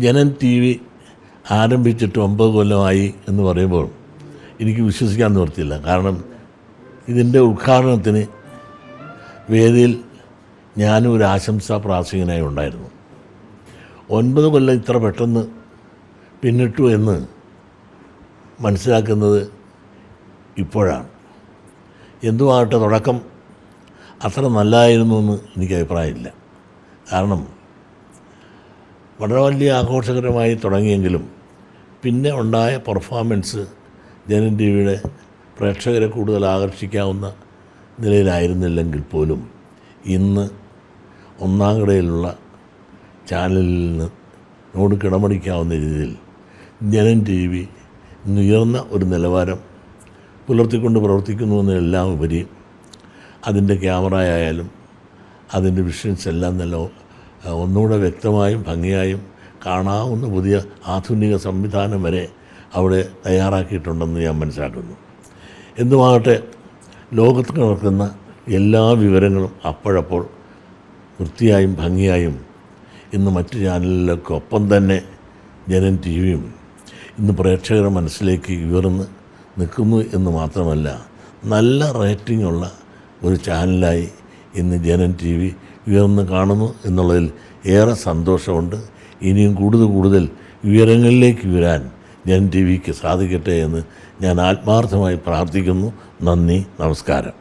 Janam T V ആരംഭിച്ചിട്ട് 9 കൊല്ലമായി എന്ന് പറയുമ്പോൾ എനിക്ക് വിശ്വസിക്കാൻ നിവർത്തിയില്ല. കാരണം ഇതിൻ്റെ ഉദ്ഘാടനത്തിന് വേദിയിൽ ഞാനും ഒരു ആശംസാ പ്രാസംഗികനായി ഉണ്ടായിരുന്നു. 9 കൊല്ലം ഇത്ര പെട്ടെന്ന് പിന്നിട്ടു എന്ന് മനസ്സിലാക്കുന്നത് ഇപ്പോഴാണ്. എന്തുമാകട്ടെ, തുടക്കം അത്ര നല്ലതായിരുന്നു എന്ന് എനിക്ക് അഭിപ്രായമില്ല. കാരണം വളരെ വലിയ ആഘോഷകരമായി തുടങ്ങിയെങ്കിലും പിന്നെ ഉണ്ടായ പെർഫോമൻസ് ജനൻ ടി വിയുടെ പ്രേക്ഷകരെ കൂടുതൽ ആകർഷിക്കാവുന്ന നിലയിലായിരുന്നില്ലെങ്കിൽ പോലും ഇന്ന് ഒന്നാം കടയിലുള്ള ചാനലിൽ നിന്നോട് കിടമടിക്കാവുന്ന രീതിയിൽ ജനൻ ടി വി ഉയർന്ന ഒരു നിലവാരം പുലർത്തിക്കൊണ്ട് പ്രവർത്തിക്കുന്നുവെന്നെല്ലാം ഉപരി അതിൻ്റെ ക്യാമറ ആയാലും അതിൻ്റെ വിഷ്വൽസ് എല്ലാം നല്ല ഒന്നുകൂടെ വ്യക്തമായും ഭംഗിയായും കാണാവുന്ന പുതിയ ആധുനിക സംവിധാനം വരെ അവിടെ തയ്യാറാക്കിയിട്ടുണ്ടെന്ന് ഞാൻ മനസ്സിലാക്കുന്നു. എന്തുമാകട്ടെ, ലോകത്ത് നടക്കുന്ന എല്ലാ വിവരങ്ങളും അപ്പോഴപ്പോൾ വൃത്തിയായും ഭംഗിയായും ഇന്ന് മറ്റ് ചാനലിലൊക്കെ ഒപ്പം തന്നെ ജനൻ ടി വിയും ഇന്ന് പ്രേക്ഷകരുടെ മനസ്സിലേക്ക് ഉയർന്ന് നിൽക്കുന്നു എന്ന് മാത്രമല്ല, നല്ല റേറ്റിംഗുള്ള ഒരു ചാനലായി ഇന്ന് ജനൻ ടി വി ഉയർന്ന് കാണുന്നു എന്നുള്ളതിൽ ഏറെ സന്തോഷമുണ്ട്. ഇനിയും കൂടുതൽ ഉയരങ്ങളിലേക്ക് ഉയരാൻ ജനൻ ടി വിക്ക് സാധിക്കട്ടെ എന്ന് ഞാൻ ആത്മാർത്ഥമായി പ്രാർത്ഥിക്കുന്നു. നന്ദി, നമസ്കാരം.